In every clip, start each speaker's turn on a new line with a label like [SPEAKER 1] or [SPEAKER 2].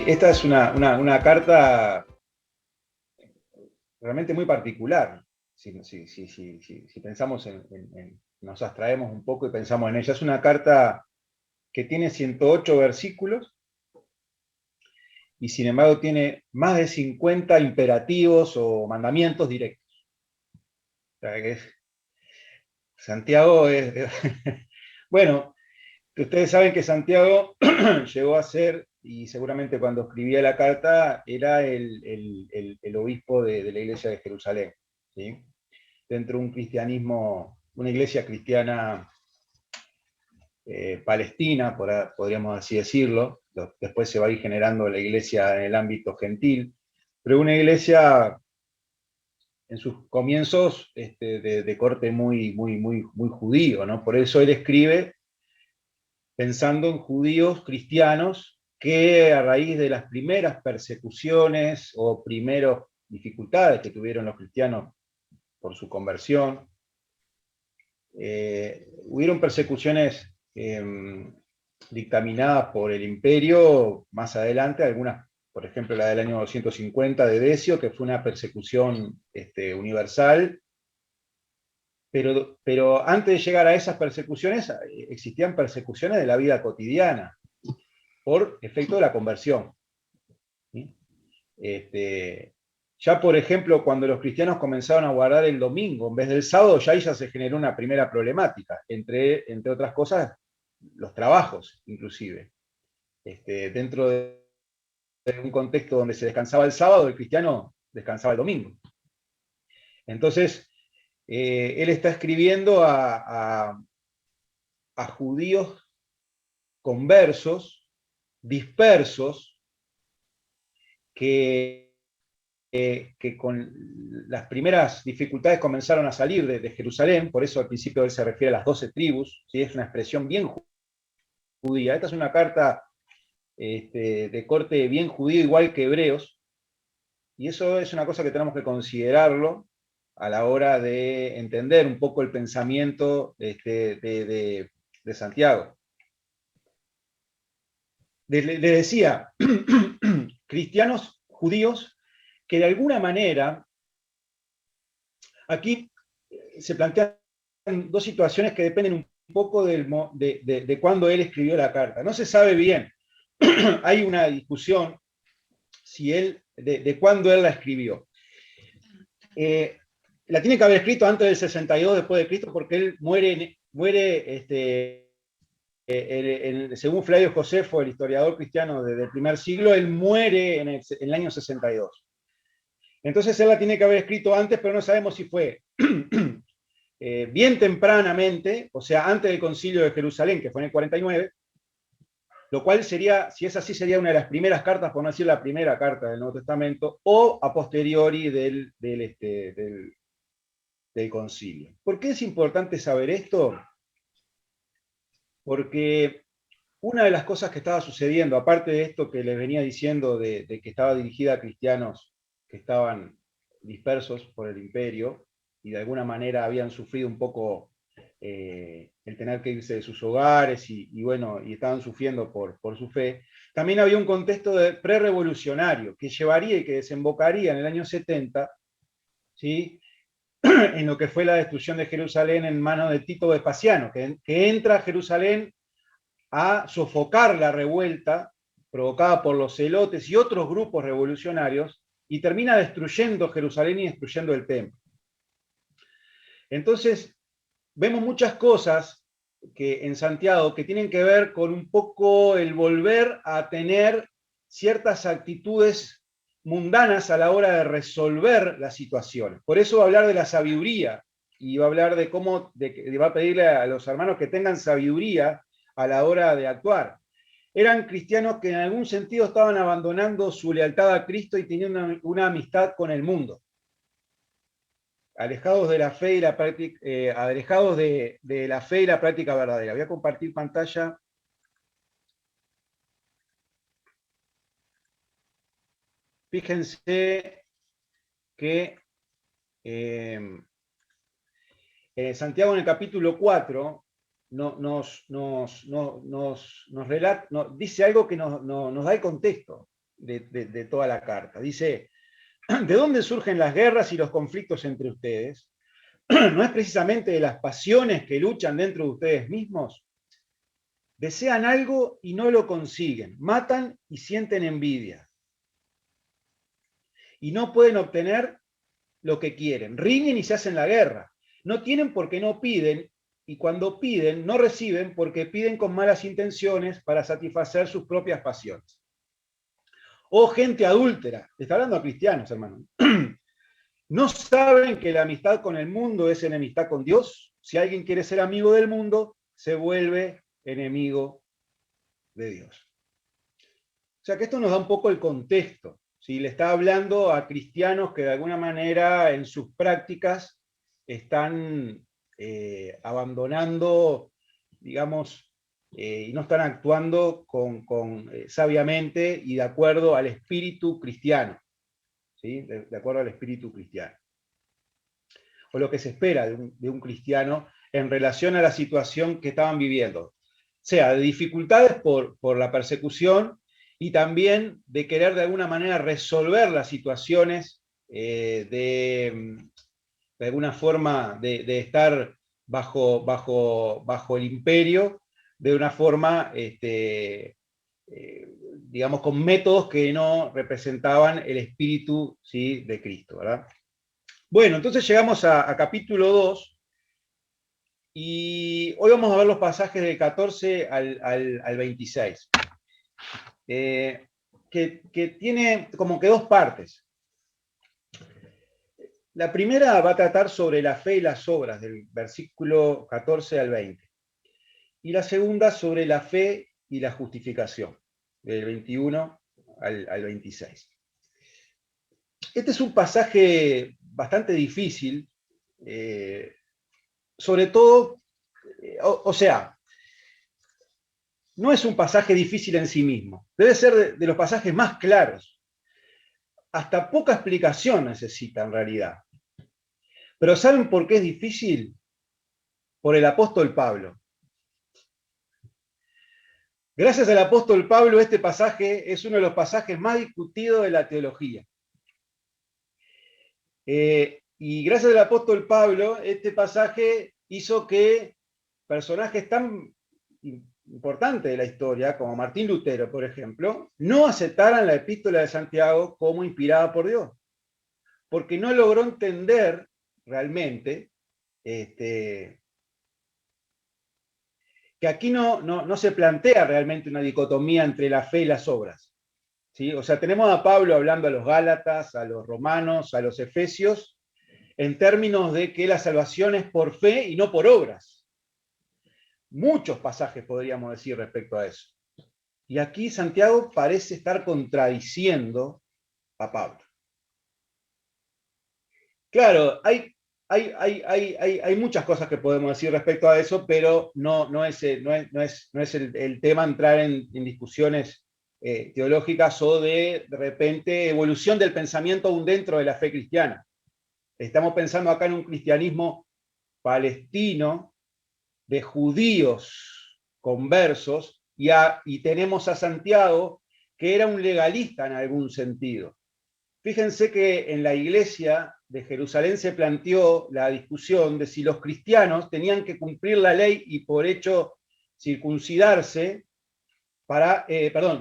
[SPEAKER 1] esta es una carta realmente muy particular. Si pensamos nos abstraemos un poco y pensamos en ella. Es una carta que tiene 108 versículos y sin embargo tiene más de 50 imperativos o mandamientos directos. O sea, Santiago es... Bueno, ustedes saben que Santiago llegó a ser, y seguramente cuando escribía la carta, era el obispo de la iglesia de Jerusalén, ¿sí? Dentro de un cristianismo, una iglesia cristiana palestina, podríamos así decirlo. Después se va a ir generando la iglesia en el ámbito gentil, pero una iglesia en sus comienzos de corte muy judío, ¿no? Por eso él escribe pensando en judíos cristianos que a raíz de las primeras persecuciones o primeras dificultades que tuvieron los cristianos por su conversión, hubieron persecuciones dictaminadas por el imperio más adelante, algunas, por ejemplo, la del año 250 de Decio, que fue una persecución universal, pero antes de llegar a esas persecuciones, existían persecuciones de la vida cotidiana, por efecto de la conversión. ¿Sí? Ya, por ejemplo, cuando los cristianos comenzaron a guardar el domingo en vez del sábado, ya ahí ya se generó una primera problemática, entre otras cosas, los trabajos, inclusive. Dentro de un contexto donde se descansaba el sábado, el cristiano descansaba el domingo. Entonces, él está escribiendo a judíos conversos, dispersos, que con las primeras dificultades comenzaron a salir de Jerusalén, por eso al principio él se refiere a las 12 tribus, ¿sí? Es una expresión bien judía. Esta es una carta de corte bien judío, igual que Hebreos, y eso es una cosa que tenemos que considerarlo a la hora de entender un poco el pensamiento de Santiago. Le decía, cristianos judíos que de alguna manera, aquí se plantean dos situaciones que dependen un poco de cuándo él escribió la carta. No se sabe bien, hay una discusión si de cuándo él la escribió. La tiene que haber escrito antes del 62 después de Cristo, porque él muere según Flavio Josefo, el historiador cristiano del primer siglo, él muere en el año 62. Entonces él la tiene que haber escrito antes, pero no sabemos si fue bien tempranamente, o sea, antes del concilio de Jerusalén, que fue en el 49, lo cual sería, si es así, sería una de las primeras cartas, por no decir la primera carta del Nuevo Testamento, o a posteriori del concilio. ¿Por qué es importante saber esto? Porque una de las cosas que estaba sucediendo, aparte de esto que les venía diciendo de que estaba dirigida a cristianos que estaban dispersos por el imperio y de alguna manera habían sufrido un poco el tener que irse de sus hogares y estaban sufriendo por su fe, también había un contexto pre-revolucionario que llevaría y que desembocaría en el año 70, ¿sí? En lo que fue la destrucción de Jerusalén en manos de Tito Vespasiano, que entra a Jerusalén a sofocar la revuelta provocada por los celotes y otros grupos revolucionarios y termina destruyendo Jerusalén y destruyendo el templo. Entonces, vemos muchas cosas en Santiago que tienen que ver con un poco el volver a tener ciertas actitudes mundanas a la hora de resolver las situaciones. Por eso va a hablar de la sabiduría y va a hablar de cómo, va a pedirle a los hermanos que tengan sabiduría a la hora de actuar. Eran cristianos que en algún sentido estaban abandonando su lealtad a Cristo y tenían una amistad con el mundo. Alejados de la fe y la práctica, alejados de la fe y la práctica verdadera. Voy a compartir pantalla. Fíjense que Santiago en el capítulo 4 nos dice algo que nos da el contexto. de toda la carta. Dice, ¿de dónde surgen las guerras y los conflictos entre ustedes? ¿No es precisamente de las pasiones que luchan dentro de ustedes mismos? Desean algo y no lo consiguen, matan y sienten envidia. Y no pueden obtener lo que quieren, riñen y se hacen la guerra. No tienen porque no piden, y cuando piden, no reciben porque piden con malas intenciones para satisfacer sus propias pasiones. Oh gente adúltera, está hablando a cristianos, hermano. ¿No saben que la amistad con el mundo es enemistad con Dios? Si alguien quiere ser amigo del mundo, se vuelve enemigo de Dios. O sea que esto nos da un poco el contexto. ¿Sí? Le está hablando a cristianos que de alguna manera en sus prácticas están abandonando, digamos, y no están actuando sabiamente y de acuerdo al espíritu cristiano. ¿Sí? De acuerdo al espíritu cristiano. O lo que se espera de un cristiano en relación a la situación que estaban viviendo. Sea de dificultades por la persecución y también de querer de alguna manera resolver las situaciones de alguna forma de estar bajo el imperio de una forma, digamos, con métodos que no representaban el espíritu, ¿sí?, de Cristo, ¿verdad? Bueno, entonces llegamos a capítulo 2 y hoy vamos a ver los pasajes del 14 al 26, que tiene como que dos partes. La primera va a tratar sobre la fe y las obras, del versículo 14 al 20. Y la segunda sobre la fe y la justificación, del 21 al 26. Este es un pasaje bastante difícil, sobre todo, o sea, no es un pasaje difícil en sí mismo, debe ser de los pasajes más claros. Hasta poca explicación necesita en realidad. Pero ¿saben por qué es difícil? Por el apóstol Pablo. Gracias al apóstol Pablo, este pasaje es uno de los pasajes más discutidos de la teología. Y gracias al apóstol Pablo, este pasaje hizo que personajes tan importantes de la historia, como Martín Lutero, por ejemplo, no aceptaran la epístola de Santiago como inspirada por Dios, porque no logró entender realmente que aquí no se plantea realmente una dicotomía entre la fe y las obras. ¿Sí? O sea, tenemos a Pablo hablando a los Gálatas, a los romanos, a los efesios, en términos de que la salvación es por fe y no por obras. Muchos pasajes podríamos decir respecto a eso. Y aquí Santiago parece estar contradiciendo a Pablo. Claro, hay muchas cosas que podemos decir respecto a eso, pero no es el tema entrar en discusiones teológicas o de repente evolución del pensamiento aún dentro de la fe cristiana. Estamos pensando acá en un cristianismo palestino de judíos conversos y tenemos a Santiago que era un legalista en algún sentido. Fíjense que en la iglesia de Jerusalén se planteó la discusión de si los cristianos tenían que cumplir la ley y por hecho circuncidarse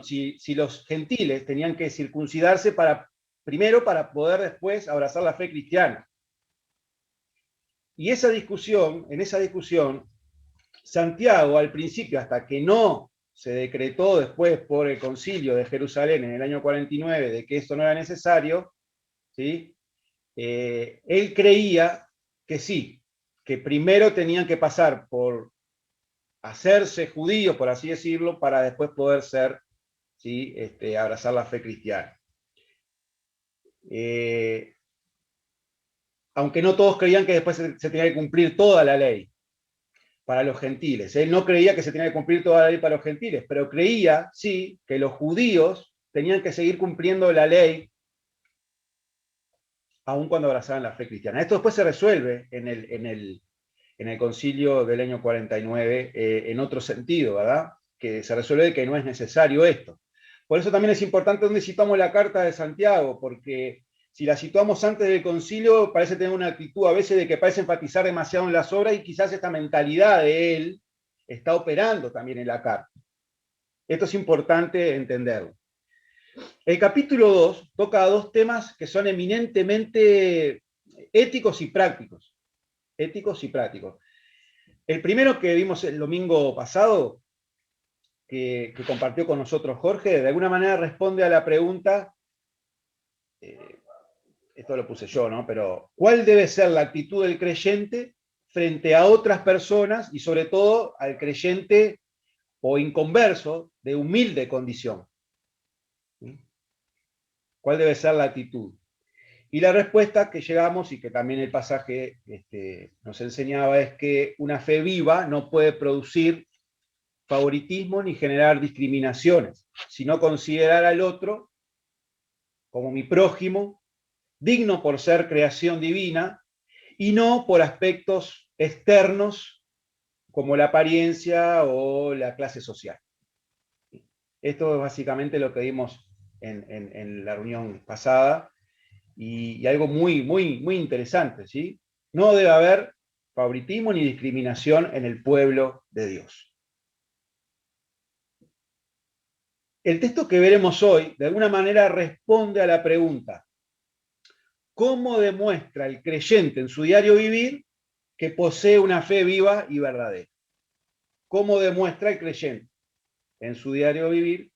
[SPEAKER 1] si los gentiles tenían que circuncidarse primero para poder después abrazar la fe cristiana. Y en esa discusión, Santiago al principio, hasta que no se decretó después por el concilio de Jerusalén en el año 49 de que esto no era necesario, ¿sí? Él creía que sí, que primero tenían que pasar por hacerse judíos, por así decirlo, para después poder ser, ¿sí?, abrazar la fe cristiana. Aunque no todos creían que después se tenía que cumplir toda la ley para los gentiles. Él no creía que se tenía que cumplir toda la ley para los gentiles, pero creía, sí, que los judíos tenían que seguir cumpliendo la ley aun cuando abrazaban la fe cristiana. Esto después se resuelve en el concilio del año 49 en otro sentido, ¿verdad? Que se resuelve que no es necesario esto. Por eso también es importante dónde situamos la carta de Santiago, porque si la situamos antes del concilio, parece tener una actitud a veces de que parece enfatizar demasiado en las obras y quizás esta mentalidad de él está operando también en la carta. Esto es importante entenderlo. El capítulo 2 toca dos temas que son eminentemente éticos y prácticos. Éticos y prácticos. El primero que vimos el domingo pasado, que compartió con nosotros Jorge, de alguna manera responde a la pregunta, esto lo puse yo, ¿no? Pero ¿cuál debe ser la actitud del creyente frente a otras personas y sobre todo al creyente o inconverso de humilde condición? ¿Cuál debe ser la actitud? Y la respuesta que llegamos y que también el pasaje nos enseñaba es que una fe viva no puede producir favoritismo ni generar discriminaciones, sino considerar al otro como mi prójimo, digno por ser creación divina y no por aspectos externos como la apariencia o la clase social. Esto es básicamente lo que vimos en la reunión pasada y algo muy, muy, muy interesante, ¿sí? No debe haber favoritismo ni discriminación en el pueblo de Dios. El texto que veremos hoy, de alguna manera, responde a la pregunta: ¿cómo demuestra el creyente en su diario vivir que posee una fe viva y verdadera? ¿Cómo demuestra el creyente en su diario vivir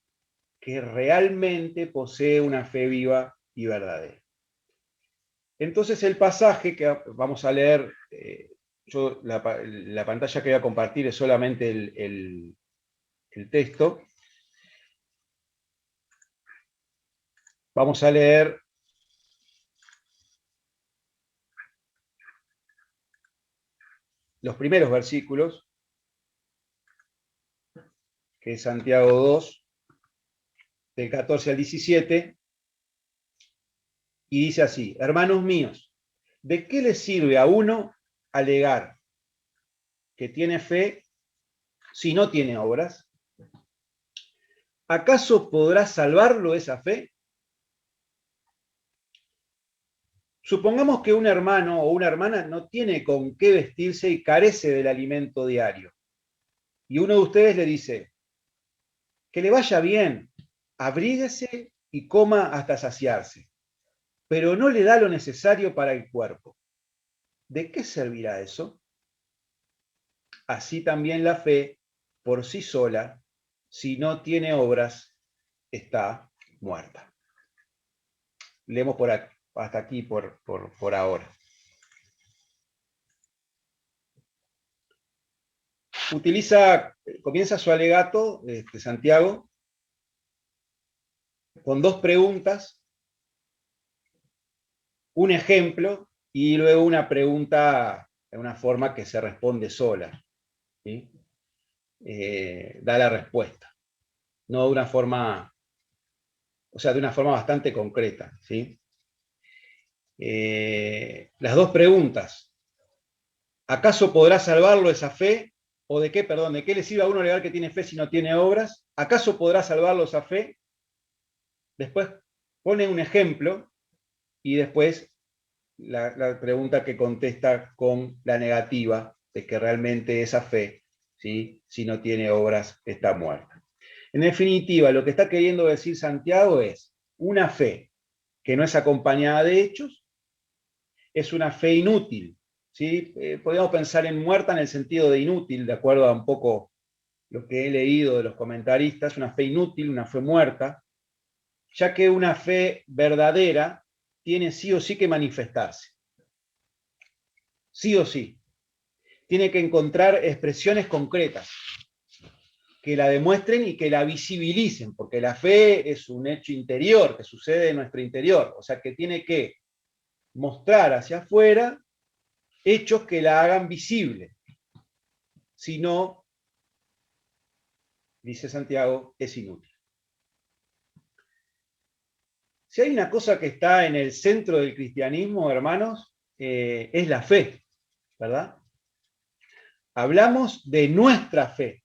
[SPEAKER 1] que realmente posee una fe viva y verdadera? Entonces el pasaje que vamos a leer, yo la pantalla que voy a compartir es solamente el texto. Vamos a leer los primeros versículos, que es Santiago 2, del 14 al 17, y dice así: hermanos míos, ¿de qué le sirve a uno alegar que tiene fe si no tiene obras? ¿Acaso podrá salvarlo esa fe? Supongamos que un hermano o una hermana no tiene con qué vestirse y carece del alimento diario. Y uno de ustedes le dice: que le vaya bien, abríguese y coma hasta saciarse, pero no le da lo necesario para el cuerpo. ¿De qué servirá eso? Así también la fe, por sí sola, si no tiene obras, está muerta. Leemos por aquí, hasta aquí por ahora. Comienza su alegato, Santiago, con dos preguntas, un ejemplo y luego una pregunta de una forma que se responde sola, ¿sí? Da la respuesta, no de una forma, o sea, de una forma bastante concreta, ¿sí? Las dos preguntas: ¿acaso podrá salvarlo esa fe? ¿O de qué le sirve a uno alegar que tiene fe si no tiene obras? ¿Acaso podrá salvarlo esa fe? Después pone un ejemplo y después la pregunta que contesta con la negativa de que realmente esa fe, ¿sí?, si no tiene obras, está muerta. En definitiva, lo que está queriendo decir Santiago es: una fe que no es acompañada de hechos es una fe inútil, ¿sí? Podríamos pensar en muerta en el sentido de inútil, de acuerdo a un poco lo que he leído de los comentaristas, una fe inútil, una fe muerta, ya que una fe verdadera tiene sí o sí que manifestarse. Sí o sí. Tiene que encontrar expresiones concretas que la demuestren y que la visibilicen, porque la fe es un hecho interior que sucede en nuestro interior, o sea que tiene que mostrar hacia afuera hechos que la hagan visible. Si no, dice Santiago, es inútil. Si hay una cosa que está en el centro del cristianismo, hermanos, es la fe, ¿verdad? Hablamos de nuestra fe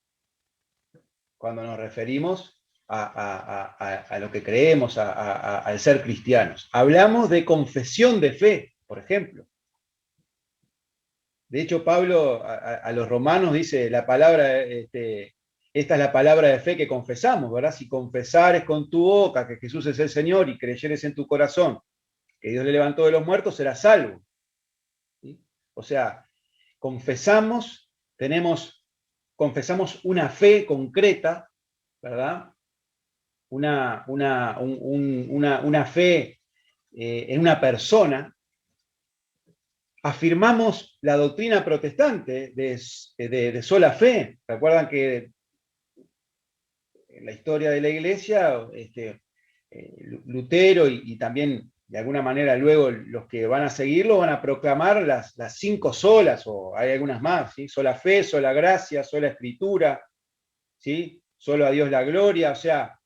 [SPEAKER 1] cuando nos referimos a lo que creemos, al ser cristianos. Hablamos de confesión de fe, por ejemplo. De hecho, Pablo a los romanos dice, la palabra, esta es la palabra de fe que confesamos, ¿verdad? Si confesares con tu boca que Jesús es el Señor y creyeres en tu corazón que Dios le levantó de los muertos, serás salvo. ¿Sí? O sea, confesamos, confesamos una fe concreta, ¿verdad? Una fe en una persona. Afirmamos la doctrina protestante de sola fe. Recuerdan que en la historia de la Iglesia, Lutero y también de alguna manera luego los que van a seguirlo van a proclamar las 5 solas, o hay algunas más, ¿sí? Sola fe, sola gracia, sola escritura, ¿sí? Solo a Dios la gloria. O sea,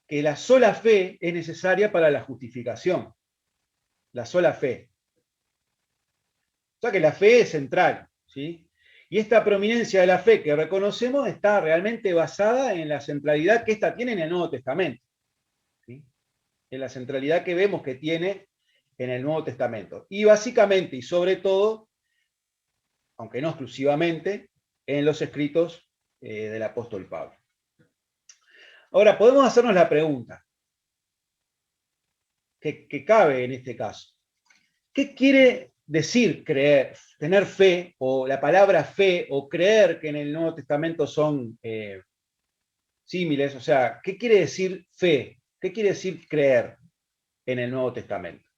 [SPEAKER 1] que la sola fe es necesaria para la justificación. La sola fe. O sea que la fe es central, ¿sí? Y esta prominencia de la fe que reconocemos está realmente basada en la centralidad que ésta tiene en el Nuevo Testamento, ¿sí? En la centralidad que vemos que tiene en el Nuevo Testamento. Y básicamente y sobre todo, aunque no exclusivamente, en los escritos del apóstol Pablo. Ahora, podemos hacernos la pregunta que cabe en este caso. ¿Qué quiere decir creer, tener fe, o la palabra fe, o creer, que en el Nuevo Testamento son símiles? O sea, ¿qué quiere decir fe? ¿Qué quiere decir creer en el Nuevo Testamento?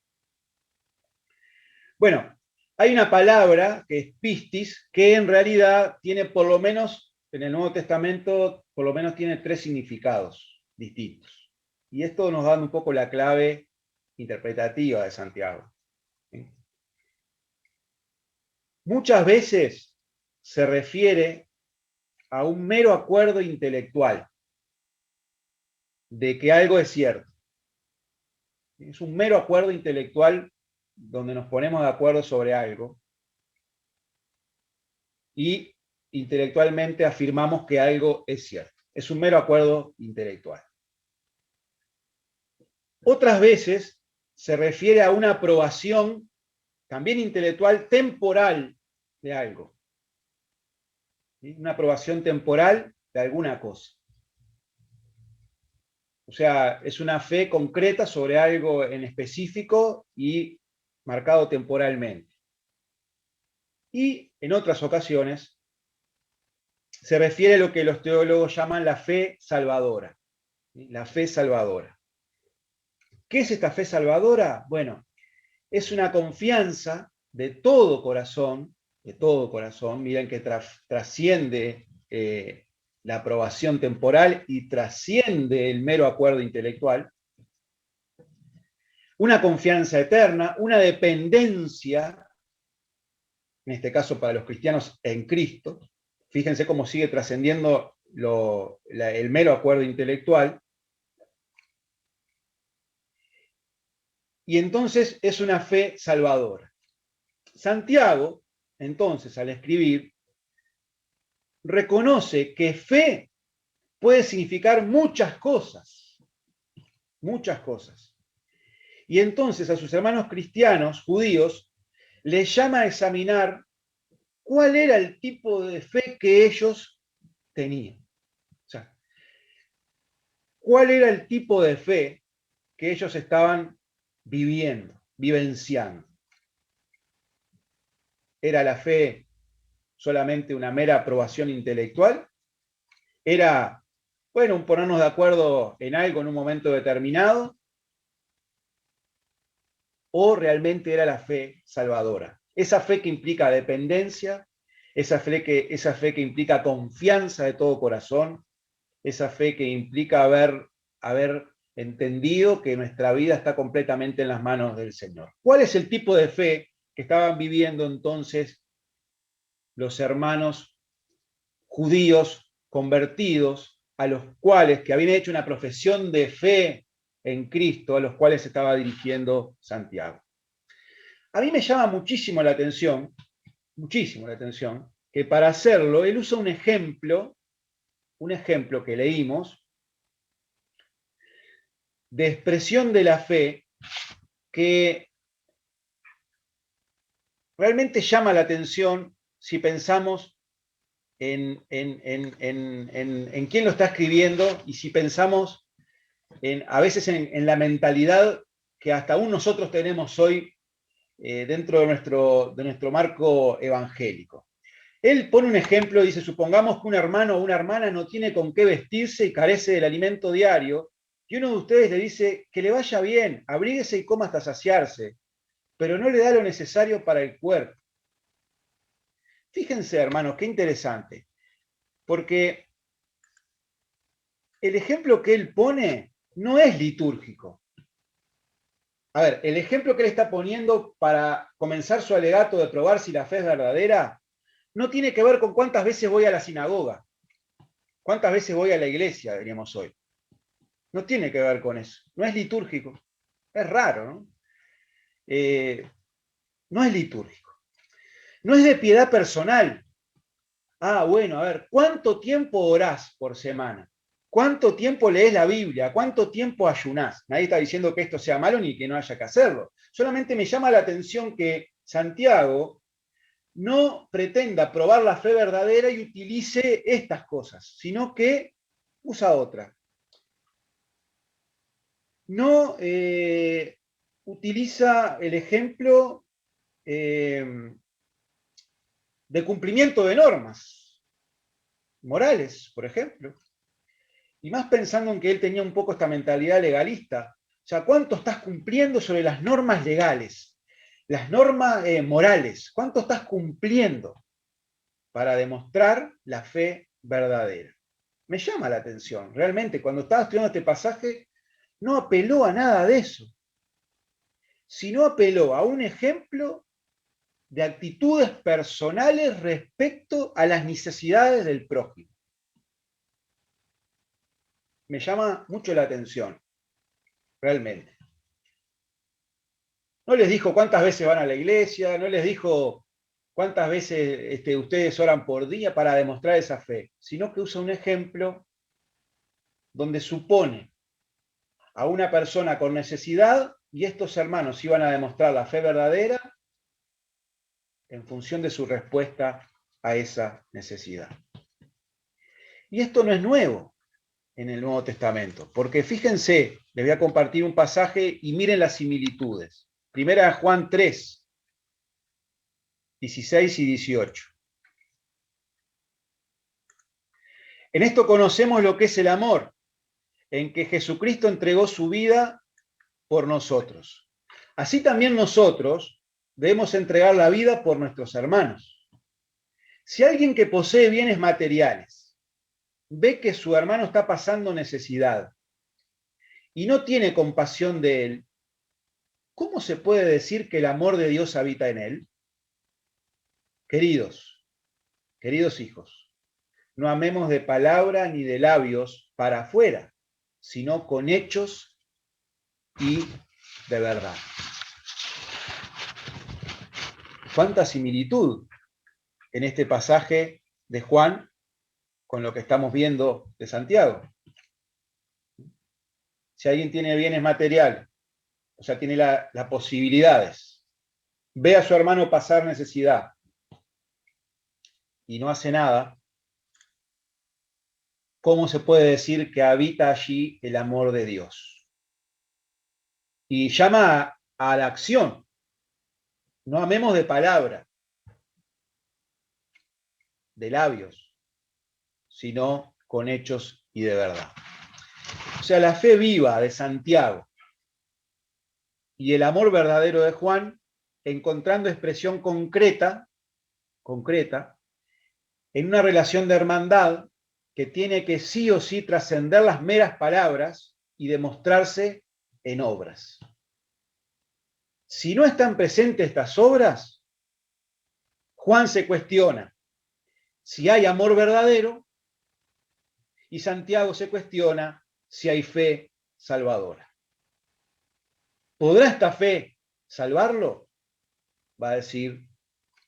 [SPEAKER 1] Bueno, hay una palabra que es pistis, que en realidad tiene por lo menos, en el Nuevo Testamento, por lo menos tiene 3 significados distintos. Y esto nos da un poco la clave interpretativa de Santiago. ¿Sí? Muchas veces se refiere a un mero acuerdo intelectual de que algo es cierto. Es un mero acuerdo intelectual donde nos ponemos de acuerdo sobre algo y intelectualmente afirmamos que algo es cierto. Es un mero acuerdo intelectual. Otras veces se refiere a una aprobación también intelectual temporal de algo. ¿Sí? Una aprobación temporal de alguna cosa. O sea, es una fe concreta sobre algo en específico y marcado temporalmente. Y en otras ocasiones se refiere a lo que los teólogos llaman la fe salvadora. ¿Sí? La fe salvadora. ¿Qué es esta fe salvadora? Bueno, es una confianza de todo corazón, miren que trasciende la aprobación temporal y trasciende el mero acuerdo intelectual. Una confianza eterna, una dependencia, en este caso para los cristianos, en Cristo. Fíjense cómo sigue trascendiendo el mero acuerdo intelectual. Y entonces es una fe salvadora. Santiago, entonces, al escribir, reconoce que fe puede significar muchas cosas. Muchas cosas. Y entonces a sus hermanos cristianos, judíos, les llama a examinar cuál era el tipo de fe que ellos tenían. O sea, cuál era el tipo de fe que ellos estaban vivenciando. ¿Era la fe solamente una mera aprobación intelectual? ¿Era, bueno, un ponernos de acuerdo en algo en un momento determinado? ¿O realmente era la fe salvadora? Esa fe que implica dependencia, esa fe que implica confianza de todo corazón, esa fe que implica haber entendido que nuestra vida está completamente en las manos del Señor. ¿Cuál es el tipo de fe que estaban viviendo entonces los hermanos judíos convertidos, a los cuales, que habían hecho una profesión de fe en Cristo, a los cuales se estaba dirigiendo Santiago? A mí me llama muchísimo la atención, que para hacerlo él usa un ejemplo que leímos, de expresión de la fe que realmente llama la atención si pensamos en quién lo está escribiendo y si pensamos a veces en la mentalidad que hasta aún nosotros tenemos hoy dentro de nuestro marco evangélico. Él pone un ejemplo, dice, supongamos que un hermano o una hermana no tiene con qué vestirse y carece del alimento diario, y uno de ustedes le dice que le vaya bien, abríguese y coma hasta saciarse, pero no le da lo necesario para el cuerpo. Fíjense, hermanos, qué interesante, porque el ejemplo que él pone no es litúrgico. A ver, el ejemplo que él está poniendo para comenzar su alegato de probar si la fe es verdadera no tiene que ver con cuántas veces voy a la sinagoga, cuántas veces voy a la iglesia, diríamos hoy. No tiene que ver con eso. No es litúrgico. Es raro, ¿no? No es litúrgico. No es de piedad personal. Ah, bueno, a ver, ¿cuánto tiempo orás por semana? ¿Cuánto tiempo lees la Biblia? ¿Cuánto tiempo ayunás? Nadie está diciendo que esto sea malo ni que no haya que hacerlo. Solamente me llama la atención que Santiago no pretenda probar la fe verdadera y utilice estas cosas, sino que usa otra. No utiliza el ejemplo de cumplimiento de normas morales, por ejemplo. Y más pensando en que él tenía un poco esta mentalidad legalista. O sea, ¿cuánto estás cumpliendo sobre las normas legales? Las normas morales. ¿Cuánto estás cumpliendo para demostrar la fe verdadera? Me llama la atención. Realmente, cuando estaba estudiando este pasaje, no apeló a nada de eso, sino apeló a un ejemplo de actitudes personales respecto a las necesidades del prójimo. Me llama mucho la atención, realmente. No les dijo cuántas veces van a la iglesia, no les dijo cuántas veces ustedes oran por día para demostrar esa fe, sino que usa un ejemplo donde supone a una persona con necesidad y estos hermanos iban a demostrar la fe verdadera en función de su respuesta a esa necesidad. Y esto no es nuevo en el Nuevo Testamento, porque fíjense, les voy a compartir un pasaje y miren las similitudes. Primera Juan 3, 16 y 18. En esto conocemos lo que es el amor, en que Jesucristo entregó su vida por nosotros. Así también nosotros debemos entregar la vida por nuestros hermanos. Si alguien que posee bienes materiales ve que su hermano está pasando necesidad y no tiene compasión de él, ¿cómo se puede decir que el amor de Dios habita en él? Queridos, queridos hijos, no amemos de palabra ni de labios para afuera, sino con hechos y de verdad. ¿Cuánta similitud en este pasaje de Juan con lo que estamos viendo de Santiago? Si alguien tiene bienes materiales, o sea, tiene las posibilidades, ve a su hermano pasar necesidad y no hace nada, ¿cómo se puede decir que habita allí el amor de Dios? Y llama a la acción. No amemos de palabra, de labios, sino con hechos y de verdad. O sea, la fe viva de Santiago y el amor verdadero de Juan, encontrando expresión concreta, en una relación de hermandad que tiene que sí o sí trascender las meras palabras y demostrarse en obras. Si no están presentes estas obras, Juan se cuestiona si hay amor verdadero y Santiago se cuestiona si hay fe salvadora. ¿Podrá esta fe salvarlo? Va a decir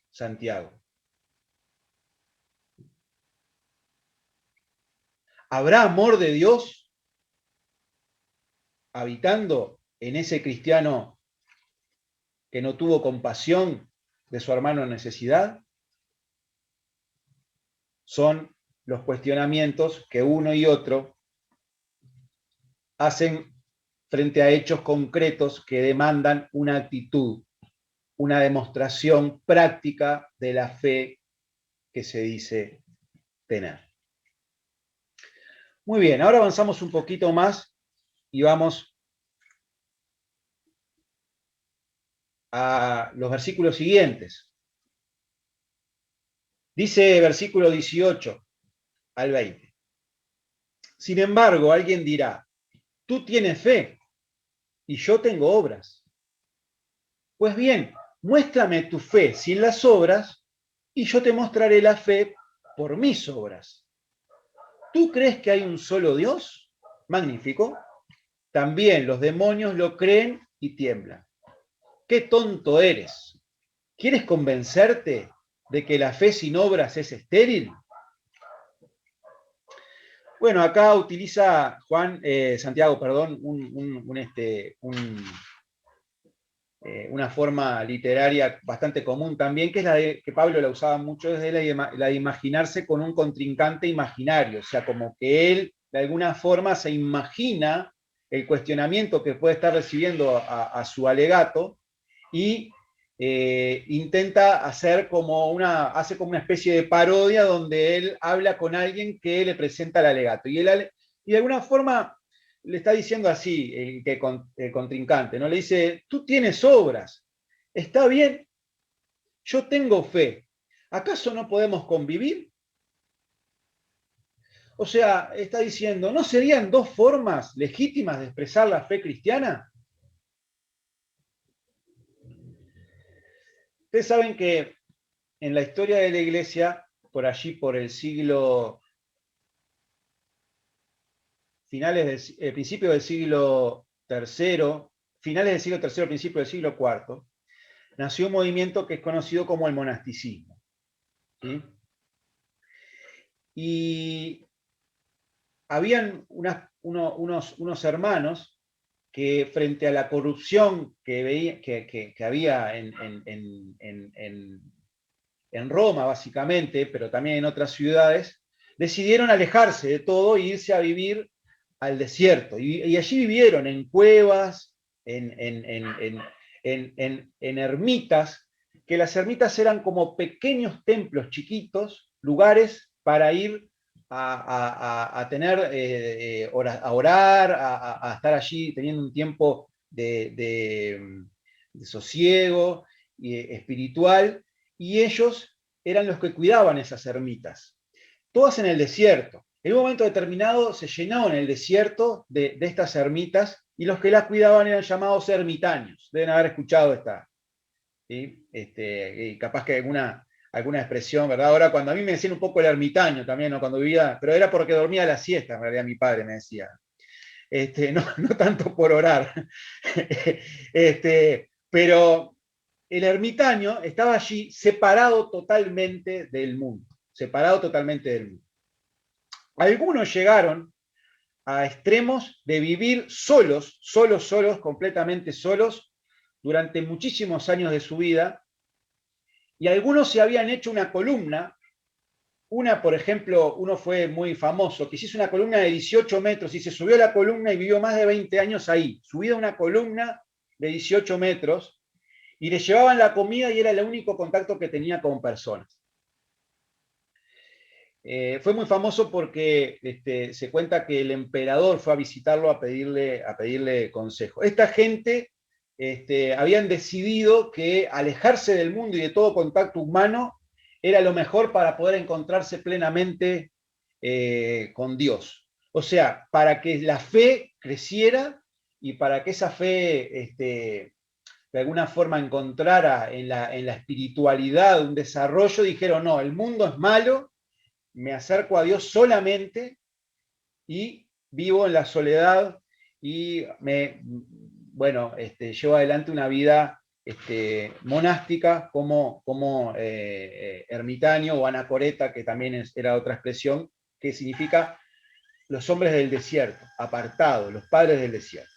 [SPEAKER 1] Santiago. ¿Habrá amor de Dios habitando en ese cristiano que no tuvo compasión de su hermano en necesidad? Son los cuestionamientos que uno y otro hacen frente a hechos concretos que demandan una actitud, una demostración práctica de la fe que se dice tener. Muy bien, ahora avanzamos un poquito más y vamos a los versículos siguientes. Dice versículo 18 al 20. Sin embargo, alguien dirá, tú tienes fe y yo tengo obras. Pues bien, muéstrame tu fe sin las obras y yo te mostraré la fe por mis obras. ¿Tú crees que hay un solo Dios? Magnífico. También los demonios lo creen y tiemblan. ¡Qué tonto eres! ¿Quieres convencerte de que la fe sin obras es estéril? Bueno, acá utiliza Santiago, una forma literaria bastante común también, que es la de que Pablo la usaba mucho, desde la de imaginarse con un contrincante imaginario, o sea, como que él de alguna forma se imagina el cuestionamiento que puede estar recibiendo a su alegato y intenta hace como una especie de parodia donde él habla con alguien que le presenta el alegato. Y de alguna forma le está diciendo así el contrincante, ¿no? Le dice, tú tienes obras, está bien, yo tengo fe, ¿acaso no podemos convivir? O sea, está diciendo, ¿no serían dos formas legítimas de expresar la fe cristiana? Ustedes saben que en la historia de la Iglesia, por allí, por el siglo, principio del siglo tercero, finales del siglo tercero, principio del siglo cuarto, nació un movimiento que es conocido como el monasticismo. ¿Sí? Y habían unos hermanos que frente a la corrupción que había en Roma, básicamente, pero también en otras ciudades, decidieron alejarse de todo e irse a vivir al desierto. Y allí vivieron en cuevas, en ermitas, que las ermitas eran como pequeños templos chiquitos, lugares para ir a tener, a orar, a estar allí teniendo un tiempo de sosiego espiritual, y ellos eran los que cuidaban esas ermitas, todas en el desierto. En un momento determinado se llenó en el desierto de estas ermitas y los que las cuidaban eran llamados ermitaños. Deben haber escuchado esta, ¿sí? Y capaz que alguna expresión, ¿verdad? Ahora, cuando a mí me decían un poco el ermitaño también, ¿no? Cuando vivía, pero era porque dormía la siesta, en realidad mi padre me decía. No tanto por orar. Pero el ermitaño estaba allí separado totalmente del mundo, separado totalmente del mundo. Algunos llegaron a extremos de vivir solos, completamente solos, durante muchísimos años de su vida, y algunos se habían hecho una columna. Por ejemplo, uno fue muy famoso, que se hizo una columna de 18 metros y se subió a la columna y vivió más de 20 años ahí, subido a una columna de 18 metros, y le llevaban la comida y era el único contacto que tenía con personas. Fue muy famoso porque se cuenta que el emperador fue a visitarlo a pedirle consejo. Esta gente habían decidido que alejarse del mundo y de todo contacto humano era lo mejor para poder encontrarse plenamente con Dios. O sea, para que la fe creciera y para que esa fe de alguna forma encontrara en la espiritualidad un desarrollo, dijeron, no, el mundo es malo, me acerco a Dios solamente y vivo en la soledad y llevo adelante una vida monástica como ermitaño o anacoreta, que también era otra expresión, que significa los hombres del desierto, apartados, los padres del desierto.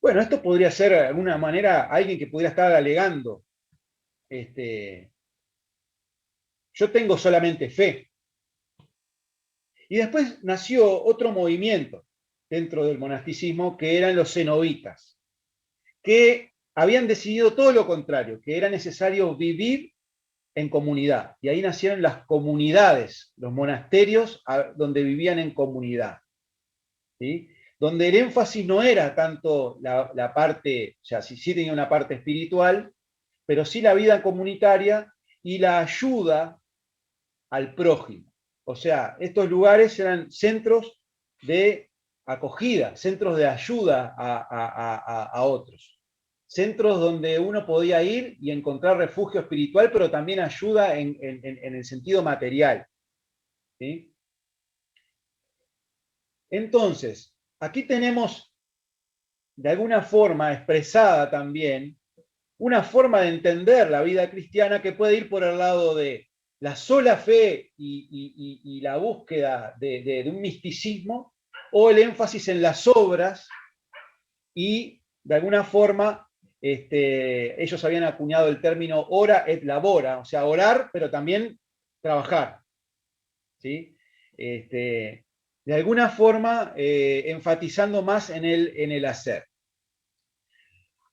[SPEAKER 1] Bueno, esto podría ser de alguna manera alguien que pudiera estar alegando, yo tengo solamente fe. Y después nació otro movimiento dentro del monasticismo que eran los cenobitas, que habían decidido todo lo contrario, que era necesario vivir en comunidad. Y ahí nacieron las comunidades, los monasterios donde vivían en comunidad, ¿sí? Donde el énfasis no era tanto la parte, o sea, sí tenía una parte espiritual, pero sí la vida comunitaria y la ayuda al prójimo. O sea, estos lugares eran centros de acogida, centros de ayuda a otros. Centros donde uno podía ir y encontrar refugio espiritual, pero también ayuda en el sentido material, ¿sí? Entonces, aquí tenemos de alguna forma expresada también una forma de entender la vida cristiana que puede ir por el lado de la sola fe y la búsqueda de un misticismo, o el énfasis en las obras y de alguna forma ellos habían acuñado el término ora et labora, o sea, orar, pero también trabajar, ¿sí? De alguna forma enfatizando más en el hacer.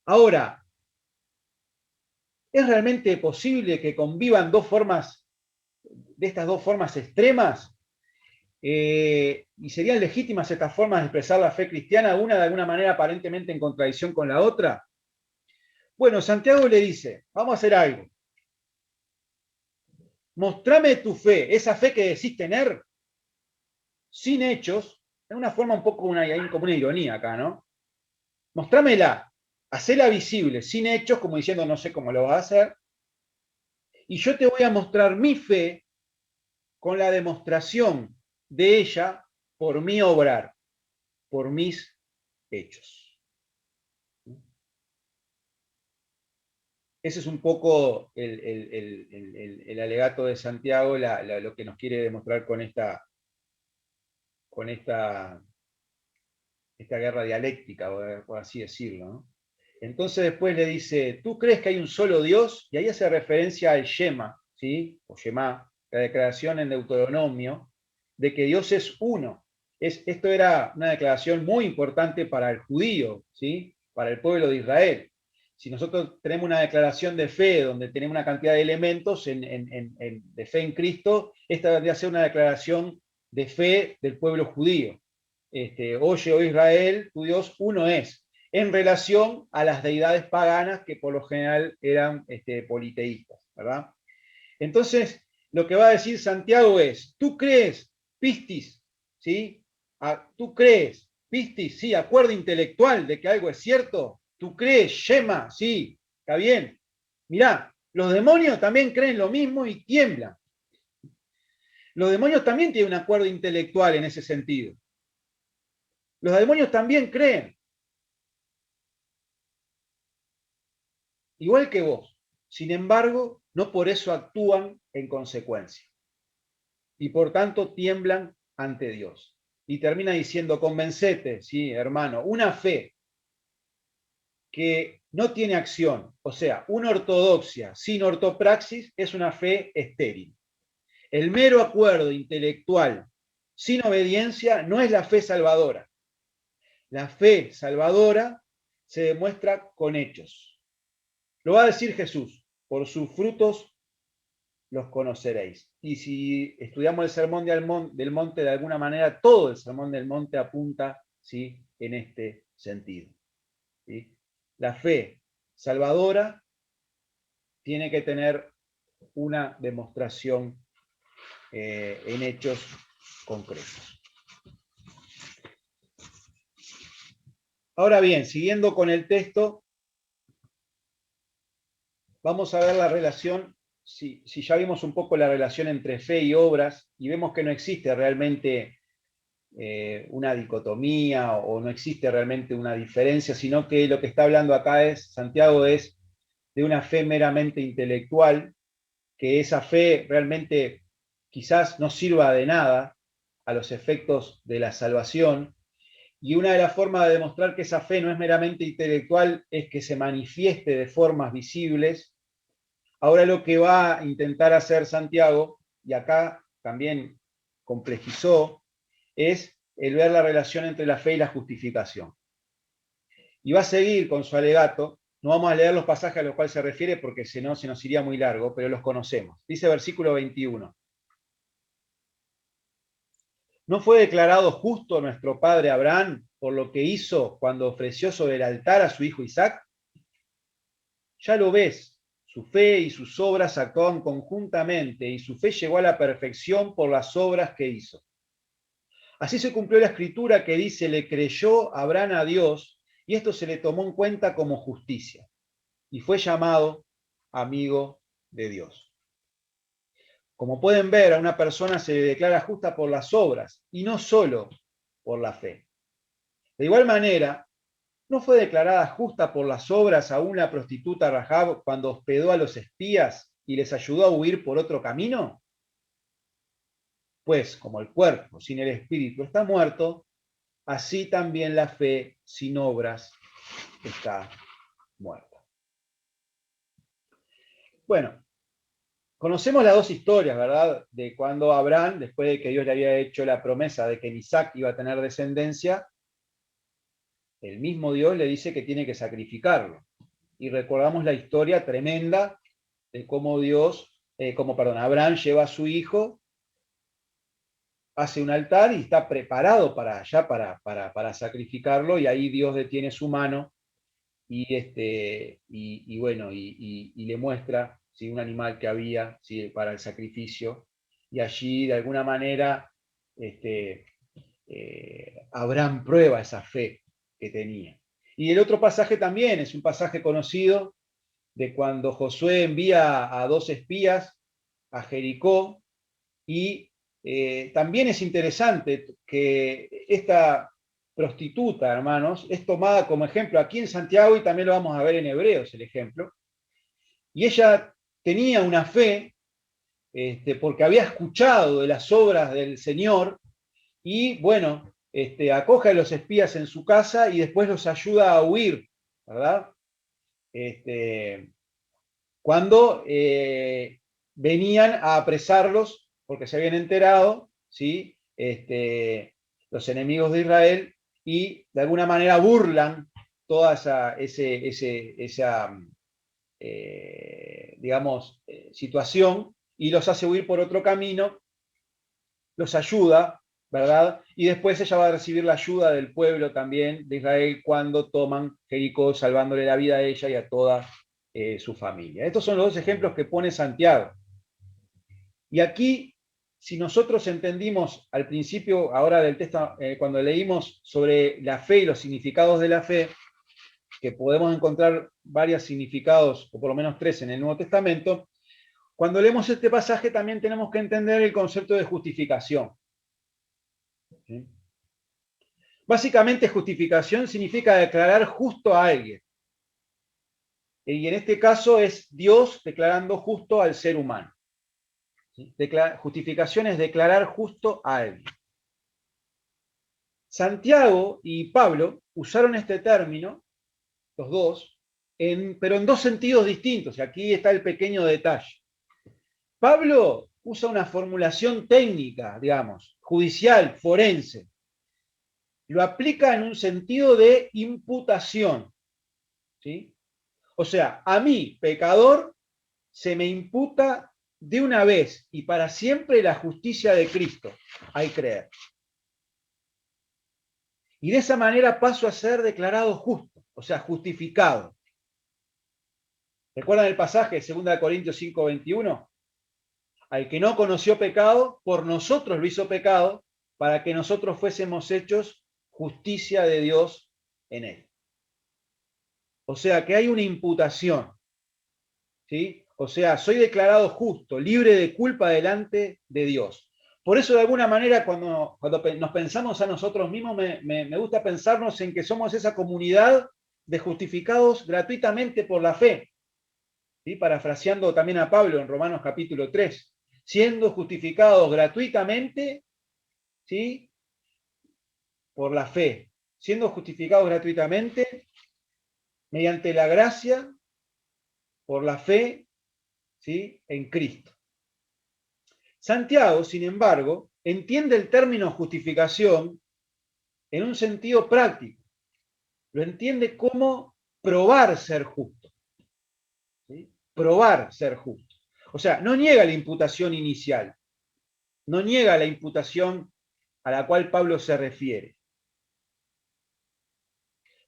[SPEAKER 1] Ahora, ¿es realmente posible que convivan dos formas, de estas dos formas extremas? ¿Y serían legítimas estas formas de expresar la fe cristiana, una de alguna manera aparentemente en contradicción con la otra? Bueno, Santiago le dice, vamos a hacer algo. Mostrame tu fe, esa fe que decís tener, sin hechos, en una forma un poco como una ironía acá, ¿no? Mostrámela, hacela visible, sin hechos, como diciendo no sé cómo lo vas a hacer, y yo te voy a mostrar mi fe con la demostración de ella por mi obrar, por mis hechos. Ese es un poco el alegato de Santiago, lo que nos quiere demostrar con esta guerra dialéctica, por así decirlo, ¿no? Entonces después le dice, ¿tú crees que hay un solo Dios? Y ahí hace referencia al Shema, ¿sí? O Shema, la declaración en Deuteronomio, de que Dios es uno. Esto era una declaración muy importante para el judío, ¿sí? Para el pueblo de Israel. Si nosotros tenemos una declaración de fe donde tenemos una cantidad de elementos de fe en Cristo, esta debería ser una declaración de fe del pueblo judío. Oye, oh Israel, tu Dios uno es, en relación a las deidades paganas que por lo general eran politeístas, ¿verdad? Entonces, lo que va a decir Santiago es, ¿tú crees, pistis, ¿sí? ¿Tú crees, pistis, sí, acuerdo intelectual de que algo es cierto? ¿Tú crees, Shema, sí, está bien? Mirá, los demonios también creen lo mismo y tiemblan. Los demonios también tienen un acuerdo intelectual en ese sentido. Los demonios también creen, igual que vos. Sin embargo, no por eso actúan en consecuencia. Y por tanto tiemblan ante Dios. Y termina diciendo, convencete, sí, hermano, una fe que no tiene acción, o sea, una ortodoxia sin ortopraxis es una fe estéril. El mero acuerdo intelectual sin obediencia no es la fe salvadora. La fe salvadora se demuestra con hechos. Lo va a decir Jesús, por sus frutos los conoceréis. Y si estudiamos el sermón del monte, de alguna manera, todo el sermón del monte apunta, ¿sí?, en este sentido, ¿sí? La fe salvadora tiene que tener una demostración en hechos concretos. Ahora bien, siguiendo con el texto, vamos a ver la relación, si ya vimos un poco la relación entre fe y obras, y vemos que no existe realmente una dicotomía o no existe realmente una diferencia, sino que lo que está hablando acá Santiago es de una fe meramente intelectual, que esa fe realmente quizás no sirva de nada a los efectos de la salvación, Y una de las formas de demostrar que esa fe no es meramente intelectual es que se manifieste de formas visibles. Ahora lo que va a intentar hacer Santiago, y acá también complejizó, es el ver la relación entre la fe y la justificación. Y va a seguir con su alegato. No vamos a leer los pasajes a los cuales se refiere porque si no se nos iría muy largo, pero los conocemos. Dice versículo 21. ¿No fue declarado justo nuestro padre Abraham por lo que hizo cuando ofreció sobre el altar a su hijo Isaac? Ya lo ves, su fe y sus obras actuaban conjuntamente y su fe llegó a la perfección por las obras que hizo. Así se cumplió la escritura que dice, le creyó Abraham a Dios y esto se le tomó en cuenta como justicia y fue llamado amigo de Dios. Como pueden ver, a una persona se le declara justa por las obras y no solo por la fe. De igual manera, ¿no fue declarada justa por las obras aún la prostituta Rahab cuando hospedó a los espías y les ayudó a huir por otro camino? Pues como el cuerpo sin el espíritu está muerto, así también la fe sin obras está muerta. Bueno, conocemos las dos historias, ¿verdad? De cuando Abraham, después de que Dios le había hecho la promesa de que en Isaac iba a tener descendencia, el mismo Dios le dice que tiene que sacrificarlo. Y recordamos la historia tremenda de cómo Abraham lleva a su hijo, hace un altar y está preparado para allá para sacrificarlo, y ahí Dios detiene su mano y le muestra un animal que había para el sacrificio, y allí de alguna manera Abraham prueba esa fe que tenía. Y el otro pasaje también es un pasaje conocido de cuando Josué envía a 2 espías a Jericó, y también es interesante que esta prostituta, hermanos, es tomada como ejemplo aquí en Santiago y también lo vamos a ver en Hebreos el ejemplo. Y ella tenía una fe porque había escuchado de las obras del Señor y bueno, acoge a los espías en su casa y después los ayuda a huir, ¿verdad? Cuando venían a apresarlos porque se habían enterado, ¿sí? Los enemigos de Israel, y de alguna manera burlan toda esa digamos, situación, y los hace huir por otro camino, los ayuda, ¿verdad? Y después ella va a recibir la ayuda del pueblo también de Israel cuando toman Jericó, salvándole la vida a ella y a toda su familia. Estos son los dos ejemplos que pone Santiago. Y aquí, si nosotros entendimos al principio, ahora del texto, cuando leímos sobre la fe y los significados de la fe, que podemos encontrar varios significados, o por lo menos 3 en el Nuevo Testamento, cuando leemos este pasaje también tenemos que entender el concepto de justificación. ¿Sí? Básicamente, justificación significa declarar justo a alguien. Y en este caso es Dios declarando justo al ser humano. ¿Sí? Justificación es declarar justo a alguien. Santiago y Pablo usaron este término, los dos, pero en dos sentidos distintos, y aquí está el pequeño detalle. Pablo usa una formulación técnica, digamos, judicial, forense. Lo aplica en un sentido de imputación. ¿Sí? O sea, a mí, pecador, se me imputa de una vez y para siempre la justicia de Cristo, hay creer. Y de esa manera paso a ser declarado justo, o sea, justificado. ¿Recuerdan el pasaje de 2 Corintios 5:21? Al que no conoció pecado, por nosotros lo hizo pecado, para que nosotros fuésemos hechos justicia de Dios en él. O sea, que hay una imputación. ¿Sí? O sea, soy declarado justo, libre de culpa delante de Dios. Por eso, de alguna manera, cuando nos pensamos a nosotros mismos, me gusta pensarnos en que somos esa comunidad de justificados gratuitamente por la fe. ¿Sí? Parafraseando también a Pablo en Romanos capítulo 3. Siendo justificados gratuitamente, ¿sí? Por la fe. siendo justificados gratuitamente mediante la gracia por la fe, ¿sí?, en Cristo. Santiago, sin embargo, entiende el término justificación en un sentido práctico. Lo entiende como probar ser justo. ¿Sí? Probar ser justo. O sea, no niega la imputación inicial, no niega la imputación a la cual Pablo se refiere.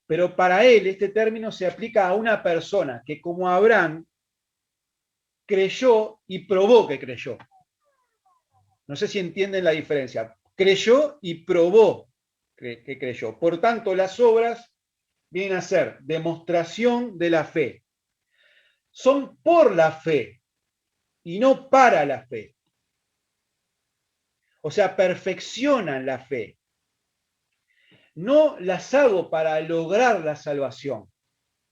[SPEAKER 1] Pero para él este término se aplica a una persona que, como Abraham, creyó y probó que creyó. No sé si entienden la diferencia. Creyó y probó que creyó. Por tanto, las obras vienen a ser demostración de la fe. Son por la fe y no para la fe. O sea, perfeccionan la fe. No las hago para lograr la salvación,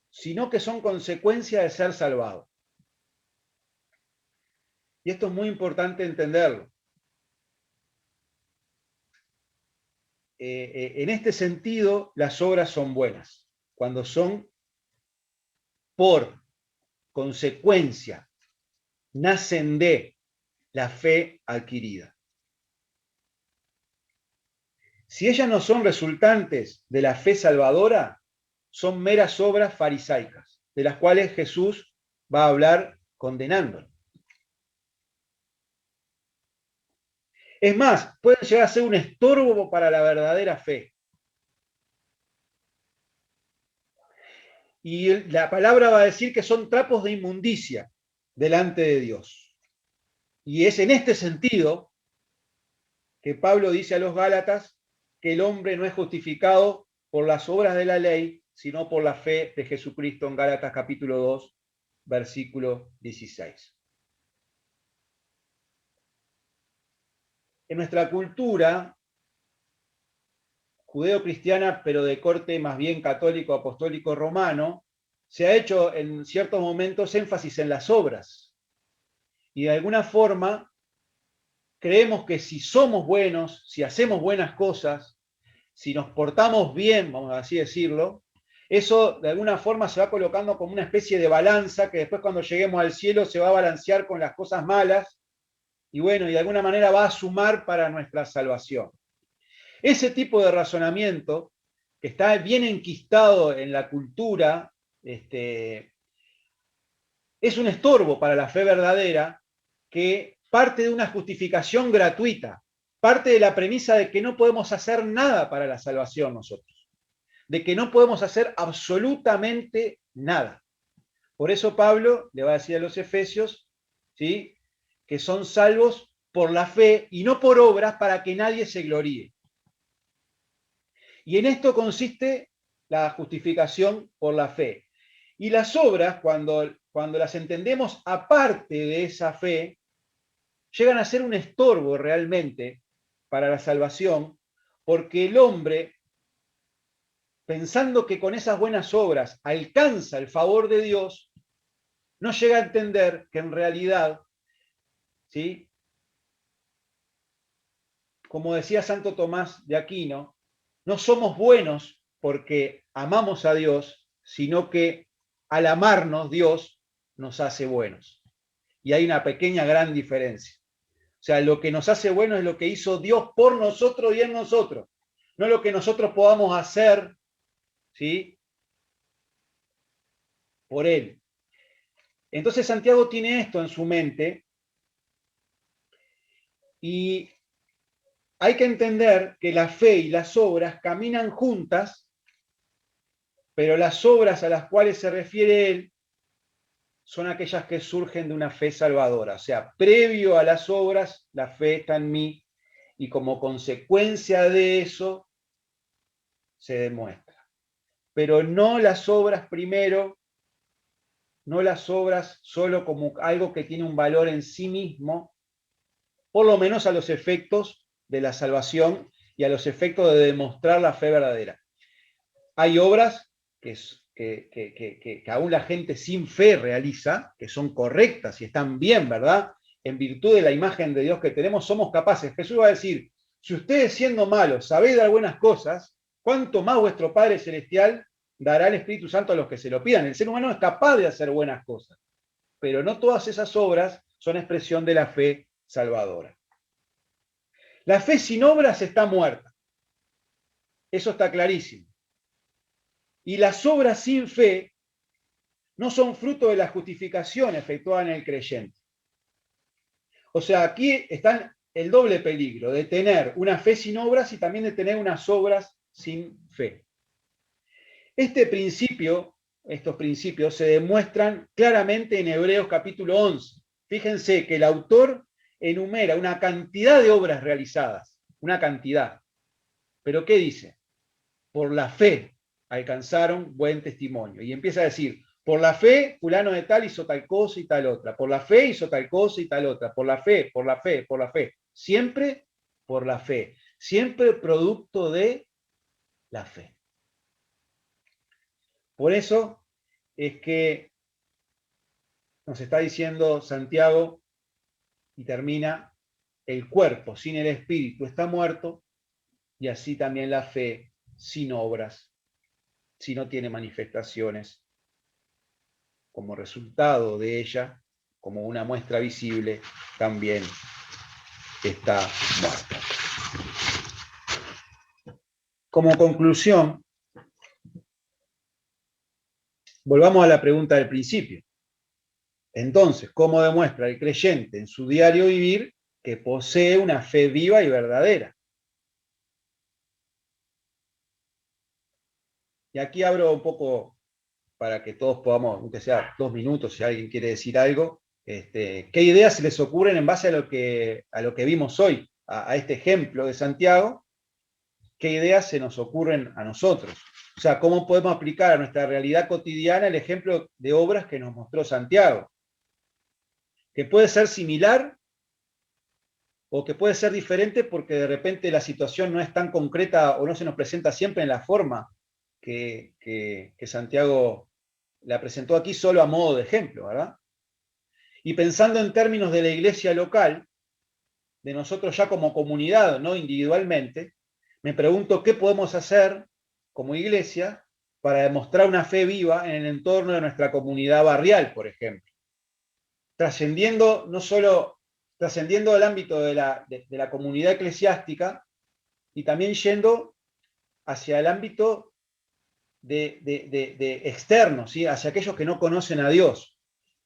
[SPEAKER 1] sino que son consecuencia de ser salvado. Y esto es muy importante entenderlo. En este sentido, las obras son buenas, cuando son por consecuencia, nacen de la fe adquirida. Si ellas no son resultantes de la fe salvadora, son meras obras farisaicas, de las cuales Jesús va a hablar condenándolas. Es más, pueden llegar a ser un estorbo para la verdadera fe. Y la palabra va a decir que son trapos de inmundicia delante de Dios. Y es en este sentido que Pablo dice a los Gálatas que el hombre no es justificado por las obras de la ley, sino por la fe de Jesucristo, en Gálatas capítulo 2, versículo 16. En nuestra cultura judeo-cristiana, pero de corte más bien católico, apostólico, romano, se ha hecho en ciertos momentos énfasis en las obras. Y de alguna forma creemos que si somos buenos, si hacemos buenas cosas, si nos portamos bien, vamos a así decirlo, eso de alguna forma se va colocando como una especie de balanza que después cuando lleguemos al cielo se va a balancear con las cosas malas y bueno, y de alguna manera va a sumar para nuestra salvación. Ese tipo de razonamiento, que está bien enquistado en la cultura, es un estorbo para la fe verdadera que parte de una justificación gratuita, parte de la premisa de que no podemos hacer nada para la salvación nosotros, de que no podemos hacer absolutamente nada. Por eso Pablo le va a decir a los efesios, ¿sí?, que son salvos por la fe y no por obras para que nadie se gloríe. Y en esto consiste la justificación por la fe. Y las obras, cuando las entendemos aparte de esa fe, llegan a ser un estorbo realmente para la salvación, porque el hombre, pensando que con esas buenas obras alcanza el favor de Dios, no llega a entender que en realidad, ¿sí?, como decía Santo Tomás de Aquino, no somos buenos porque amamos a Dios, sino que al amarnos Dios nos hace buenos. Y hay una pequeña gran diferencia. O sea, lo que nos hace buenos es lo que hizo Dios por nosotros y en nosotros, no lo que nosotros podamos hacer, ¿sí?, por Él. Entonces Santiago tiene esto en su mente y hay que entender que la fe y las obras caminan juntas, pero las obras a las cuales se refiere él son aquellas que surgen de una fe salvadora. O sea, previo a las obras, la fe está en mí y como consecuencia de eso se demuestra. Pero no las obras primero, no las obras solo como algo que tiene un valor en sí mismo, por lo menos a los efectos de la salvación y a los efectos de demostrar la fe verdadera. Hay obras que aún la gente sin fe realiza, que son correctas y están bien, ¿verdad? En virtud de la imagen de Dios que tenemos, somos capaces. Jesús va a decir, si ustedes siendo malos sabéis dar buenas cosas, ¿Cuánto más vuestro Padre Celestial dará el Espíritu Santo a los que se lo pidan? El ser humano es capaz de hacer buenas cosas, pero no todas esas obras son expresión de la fe salvadora. La fe sin obras está muerta. Eso está clarísimo. Y las obras sin fe no son fruto de la justificación efectuada en el creyente. O sea, aquí está el doble peligro de tener una fe sin obras y también de tener unas obras sin fe. Estos principios se demuestran claramente en Hebreos capítulo 11. Fíjense que el autor enumera una cantidad de obras realizadas, una cantidad. ¿Pero qué dice? Por la fe alcanzaron buen testimonio. Y empieza a decir, por la fe, fulano de tal hizo tal cosa y tal otra. Por la fe hizo tal cosa y tal otra. Por la fe, por la fe, por la fe. Siempre por la fe. Siempre producto de la fe. Por eso es que nos está diciendo Santiago y termina, el cuerpo sin el espíritu está muerto y así también la fe sin obras, si no tiene manifestaciones como resultado de ella, como una muestra visible, también está muerta. Como conclusión, volvamos a la pregunta del principio. Entonces, ¿cómo demuestra el creyente en su diario vivir que posee una fe viva y verdadera? Y aquí abro un poco para que todos podamos, aunque sea 2 minutos, si alguien quiere decir algo, ¿qué ideas se les ocurren en base a lo que vimos hoy, a este ejemplo de Santiago? ¿Qué ideas se nos ocurren a nosotros? O sea, ¿cómo podemos aplicar a nuestra realidad cotidiana el ejemplo de obras que nos mostró Santiago? Que puede ser similar o que puede ser diferente porque de repente la situación no es tan concreta o no se nos presenta siempre en la forma que Santiago la presentó aquí solo a modo de ejemplo, ¿verdad? Y pensando en términos de la iglesia local, de nosotros ya como comunidad, no individualmente, me pregunto qué podemos hacer como iglesia para demostrar una fe viva en el entorno de nuestra comunidad barrial, por ejemplo. Trascendiendo no solo, trascendiendo el ámbito de la comunidad eclesiástica y también yendo hacia el ámbito de externo, ¿sí? Hacia aquellos que no conocen a Dios,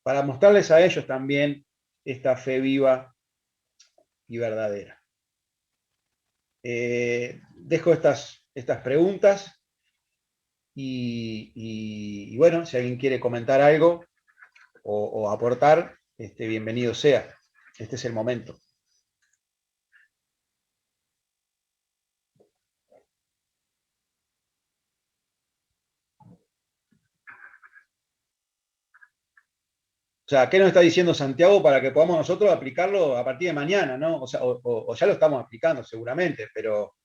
[SPEAKER 1] para mostrarles a ellos también esta fe viva y verdadera. Dejo estas preguntas y bueno, si alguien quiere comentar algo o aportar, bienvenido sea. Este es el momento. O sea, ¿qué nos está diciendo Santiago para que podamos nosotros aplicarlo a partir de mañana, ¿no? O sea, o ya lo estamos aplicando seguramente, pero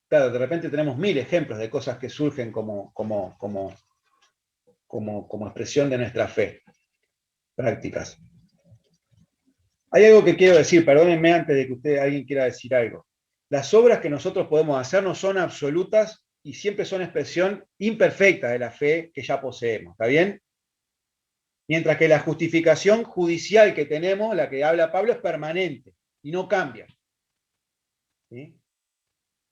[SPEAKER 1] claro, de repente tenemos 1000 ejemplos de cosas que surgen como expresión de nuestra fe, prácticas. Hay algo que quiero decir, perdónenme antes de que alguien quiera decir algo. Las obras que nosotros podemos hacer no son absolutas y siempre son expresión imperfecta de la fe que ya poseemos, ¿está bien? Mientras que la justificación judicial que tenemos, la que habla Pablo, es permanente y no cambia. ¿Sí?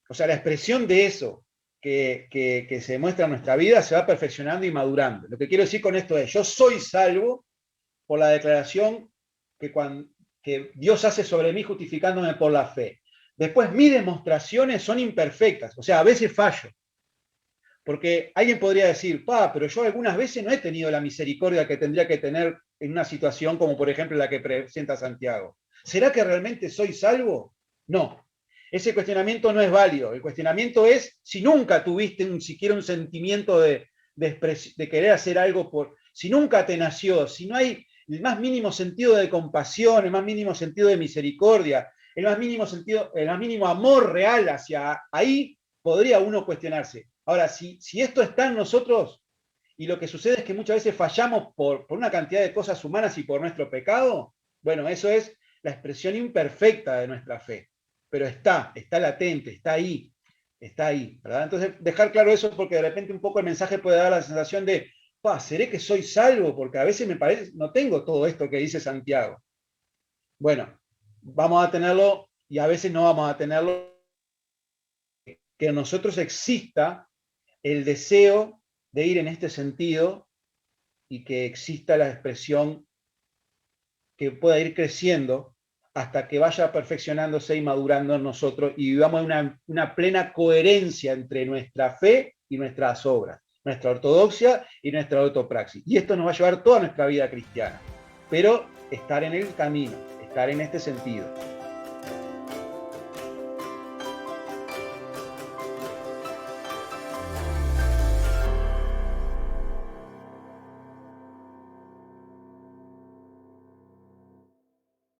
[SPEAKER 1] O sea, la expresión de eso que se muestra en nuestra vida se va perfeccionando y madurando. Lo que quiero decir con esto es, yo soy salvo por la declaración que Dios hace sobre mí justificándome por la fe. Después, mis demostraciones son imperfectas, o sea, a veces fallo. Porque alguien podría decir, pero yo algunas veces no he tenido la misericordia que tendría que tener en una situación como por ejemplo la que presenta Santiago. ¿Será que realmente soy salvo? No. Ese cuestionamiento no es válido. El cuestionamiento es si nunca tuviste siquiera un sentimiento de querer hacer algo si nunca te nació, si no hay el más mínimo sentido de compasión, el más mínimo sentido de misericordia, el más mínimo amor real hacia ahí, podría uno cuestionarse. Ahora, si esto está en nosotros y lo que sucede es que muchas veces fallamos por una cantidad de cosas humanas y por nuestro pecado, bueno, eso es la expresión imperfecta de nuestra fe, pero está latente, está ahí, ¿verdad? Entonces, dejar claro eso porque de repente un poco el mensaje puede dar la sensación de, ¿seré que soy salvo? Porque a veces me parece, no tengo todo esto que dice Santiago. Bueno, vamos a tenerlo y a veces no vamos a tenerlo, que en nosotros exista el deseo de ir en este sentido y que exista la expresión que pueda ir creciendo hasta que vaya perfeccionándose y madurando en nosotros y vivamos una plena coherencia entre nuestra fe y nuestras obras, nuestra ortodoxia y nuestra ortopraxis. Y esto nos va a llevar toda nuestra vida cristiana, pero estar en el camino, estar en este sentido.